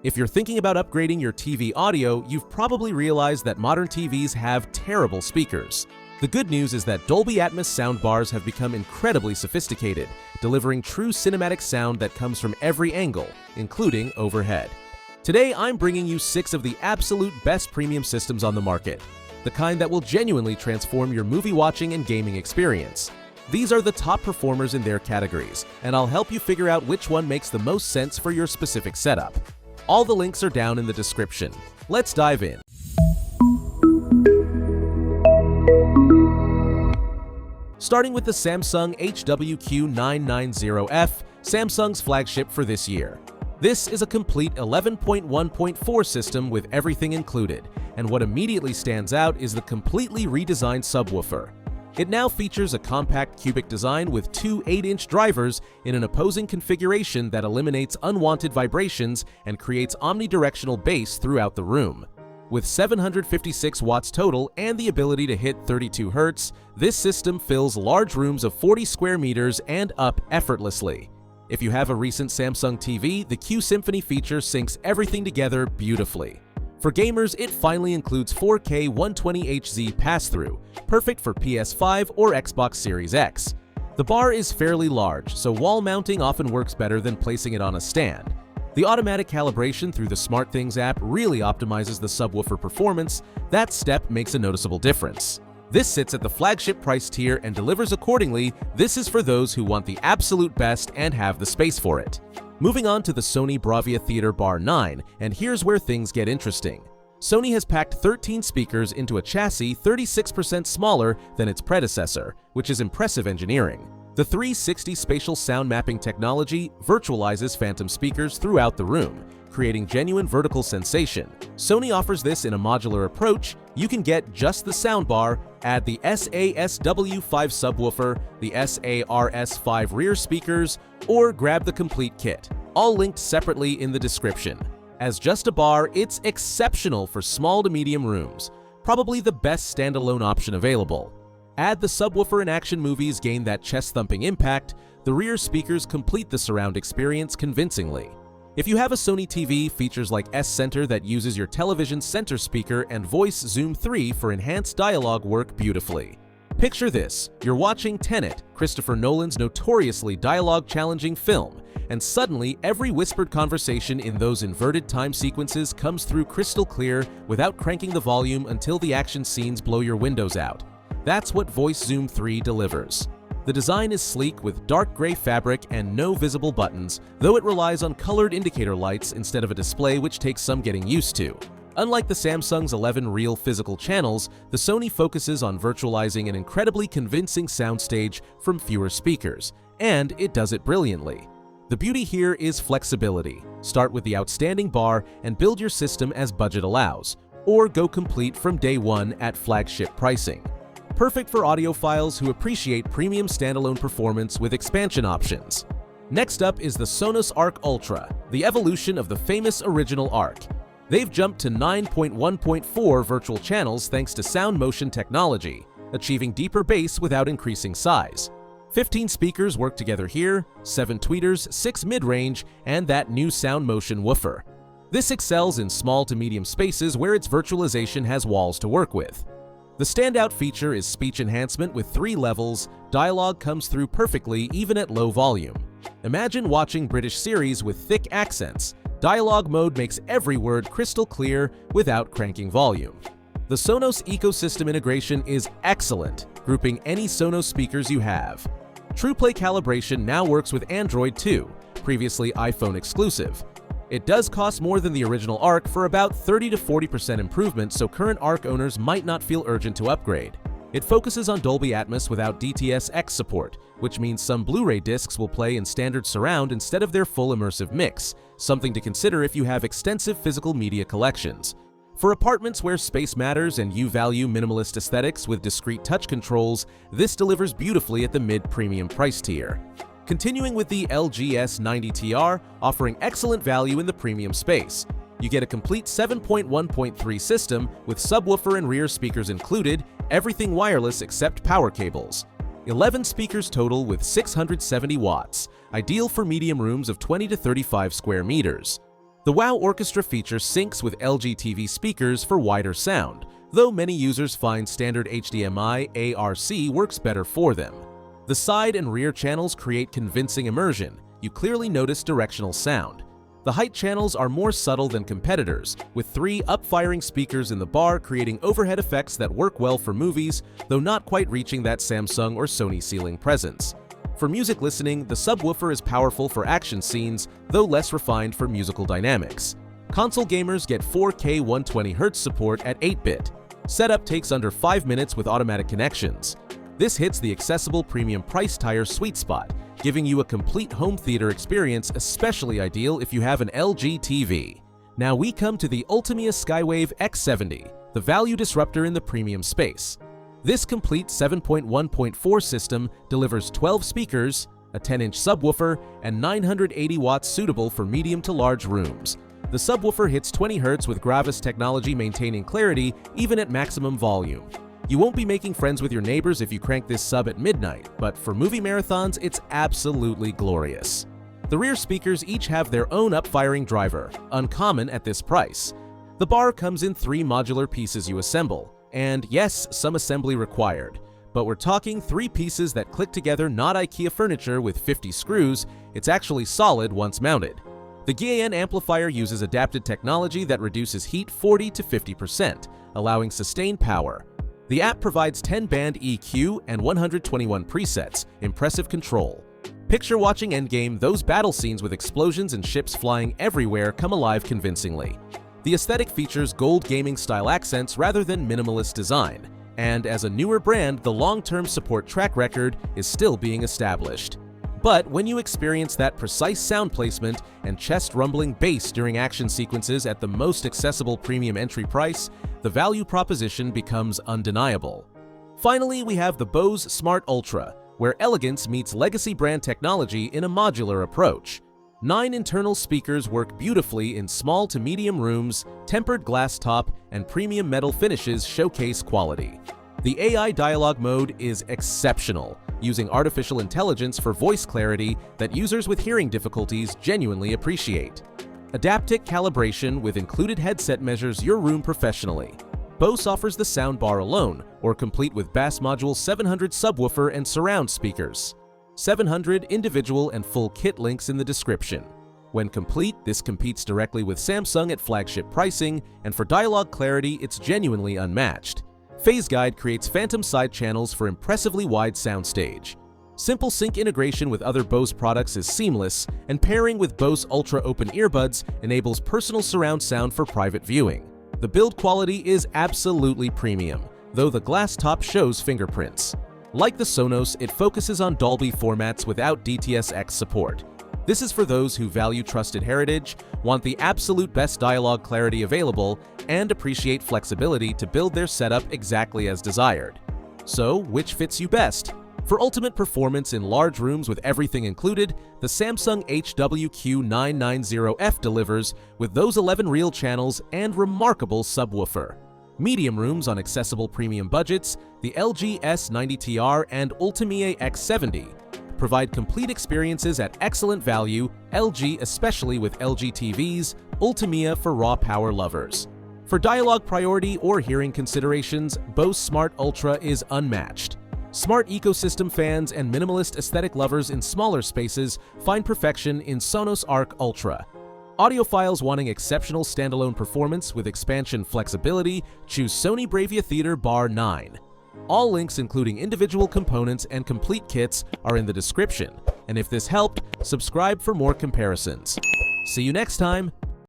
If you're thinking about upgrading your TV audio, you've probably realized that modern TVs have terrible speakers. The good news is that Dolby Atmos soundbars have become incredibly sophisticated, delivering true cinematic sound that comes from every angle, including overhead. Today, I'm bringing you 6 of the absolute best premium systems on the market, the kind that will genuinely transform your movie watching and gaming experience. These are the top performers in their categories, and I'll help you figure out which one makes the most sense for your specific setup. All the links are down in the description. Let's dive in. Starting with the Samsung HWQ990F, Samsung's flagship for this year. This is a complete 11.1.4 system with everything included, and what immediately stands out is the completely redesigned subwoofer. It now features a compact cubic design with 2 8-inch drivers in an opposing configuration that eliminates unwanted vibrations and creates omnidirectional bass throughout the room. With 756 watts total and the ability to hit 32 Hz, this system fills large rooms of 40 square meters and up effortlessly. If you have a recent Samsung TV, the Q Symphony feature syncs everything together beautifully. For gamers, it finally includes 4K 120Hz pass-through, perfect for PS5 or Xbox Series X. The bar is fairly large, so wall mounting often works better than placing it on a stand. The automatic calibration through the SmartThings app really optimizes the subwoofer performance. That step makes a noticeable difference. This sits at the flagship price tier and delivers accordingly. This is for those who want the absolute best and have the space for it. Moving on to the Sony BRAVIA Theater Bar 9, and here's where things get interesting. Sony has packed 13 speakers into a chassis 36% smaller than its predecessor, which is impressive engineering. The 360 spatial sound mapping technology virtualizes phantom speakers throughout the room, creating genuine vertical sensation. Sony offers this in a modular approach. You can get just the soundbar, add the SASW5 subwoofer, the SARS5 rear speakers, or grab the complete kit, all linked separately in the description. As just a bar, it's exceptional for small to medium rooms, probably the best standalone option available. Add the subwoofer and action movies gain that chest-thumping impact. The rear speakers complete the surround experience convincingly. If you have a Sony TV, features like S-Center that uses your television center speaker and Voice Zoom 3 for enhanced dialogue work beautifully. Picture this, you're watching Tenet, Christopher Nolan's notoriously dialogue-challenging film, and suddenly every whispered conversation in those inverted time sequences comes through crystal clear without cranking the volume until the action scenes blow your windows out. That's what Voice Zoom 3 delivers. The design is sleek with dark gray fabric and no visible buttons, though it relies on colored indicator lights instead of a display, which takes some getting used to. Unlike the Samsung's 11 real physical channels, the Sony focuses on virtualizing an incredibly convincing soundstage from fewer speakers, and it does it brilliantly. The beauty here is flexibility. Start with the outstanding bar and build your system as budget allows, or go complete from day one at flagship pricing. Perfect for audiophiles who appreciate premium standalone performance with expansion options. Next up is the Sonos Arc Ultra, the evolution of the famous original Arc. They've jumped to 9.1.4 virtual channels thanks to sound motion technology, achieving deeper bass without increasing size. 15 speakers work together here, 7 tweeters, 6 mid-range, and that new sound motion woofer. This excels in small to medium spaces where its virtualization has walls to work with. The standout feature is speech enhancement with 3 levels. Dialogue comes through perfectly even at low volume. Imagine watching British series with thick accents. Dialogue mode makes every word crystal clear without cranking volume. The Sonos ecosystem integration is excellent, grouping any Sonos speakers you have. TruePlay calibration now works with Android too, previously iPhone exclusive. It does cost more than the original Arc for about 30 to 40% improvement, so current Arc owners might not feel urgent to upgrade. It focuses on Dolby Atmos without DTS-X support, which means some Blu-ray discs will play in standard surround instead of their full immersive mix, something to consider if you have extensive physical media collections. For apartments where space matters and you value minimalist aesthetics with discrete touch controls, this delivers beautifully at the mid-premium price tier. Continuing with the LG S90 TR, offering excellent value in the premium space. You get a complete 7.1.3 system with subwoofer and rear speakers included, everything wireless except power cables. 11 speakers total with 670 watts, ideal for medium rooms of 20 to 35 square meters. The WOW Orchestra feature syncs with LG TV speakers for wider sound, though many users find standard HDMI ARC works better for them. The side and rear channels create convincing immersion. You clearly notice directional sound. The height channels are more subtle than competitors, with 3 up-firing speakers in the bar creating overhead effects that work well for movies, though not quite reaching that Samsung or Sony ceiling presence. For music listening, the subwoofer is powerful for action scenes, though less refined for musical dynamics. Console gamers get 4K 120Hz support at 8-bit. Setup takes under 5 minutes with automatic connections. This hits the accessible premium price tier sweet spot, giving you a complete home theater experience, especially ideal if you have an LG TV. Now we come to the Ultimea Skywave X70, the value disruptor in the premium space. This complete 7.1.4 system delivers 12 speakers, a 10-inch subwoofer, and 980 watts suitable for medium to large rooms. The subwoofer hits 20 Hz with Gravis technology maintaining clarity even at maximum volume. You won't be making friends with your neighbors if you crank this sub at midnight, but for movie marathons, it's absolutely glorious. The rear speakers each have their own up-firing driver, uncommon at this price. The bar comes in 3 modular pieces you assemble. And yes, some assembly required, but we're talking 3 pieces that click together, not IKEA furniture with 50 screws. It's actually solid once mounted. The GAN amplifier uses adapted technology that reduces heat 40 to 50%, allowing sustained power. The app provides 10-band EQ and 121 presets, impressive control. Picture watching Endgame, those battle scenes with explosions and ships flying everywhere come alive convincingly. The aesthetic features gold gaming-style accents rather than minimalist design, and as a newer brand, the long-term support track record is still being established. But when you experience that precise sound placement and chest-rumbling bass during action sequences at the most accessible premium entry price, the value proposition becomes undeniable. Finally, we have the Bose Smart Ultra, where elegance meets legacy brand technology in a modular approach. 9 internal speakers work beautifully in small to medium rooms, tempered glass top, and premium metal finishes showcase quality. The AI dialogue mode is exceptional, using artificial intelligence for voice clarity that users with hearing difficulties genuinely appreciate. Adaptic calibration with included headset measures your room professionally. Bose offers the soundbar alone, or complete with Bass Module 700 subwoofer and surround speakers. 700 individual and full kit links in the description. When complete, this competes directly with Samsung at flagship pricing, and for dialogue clarity, it's genuinely unmatched. Phase Guide creates phantom side channels for impressively wide soundstage. Simple sync integration with other Bose products is seamless, and pairing with Bose Ultra Open earbuds enables personal surround sound for private viewing. The build quality is absolutely premium, though the glass top shows fingerprints. Like the Sonos, it focuses on Dolby formats without DTS:X support. This is for those who value trusted heritage, want the absolute best dialogue clarity available, and appreciate flexibility to build their setup exactly as desired. So, which fits you best? For ultimate performance in large rooms with everything included, the Samsung HWQ990F delivers with those 11 real channels and remarkable subwoofer. Medium rooms on accessible premium budgets, the LG S90TR and Ultimea X70 provide complete experiences at excellent value, LG especially with LG TVs, Ultimea for raw power lovers. For dialogue priority or hearing considerations, Bose Smart Ultra is unmatched. Smart ecosystem fans and minimalist aesthetic lovers in smaller spaces find perfection in Sonos Arc Ultra. Audiophiles wanting exceptional standalone performance with expansion flexibility, choose Sony BRAVIA Theater Bar 9. All links including individual components and complete kits are in the description, and if this helped, subscribe for more comparisons. See you next time!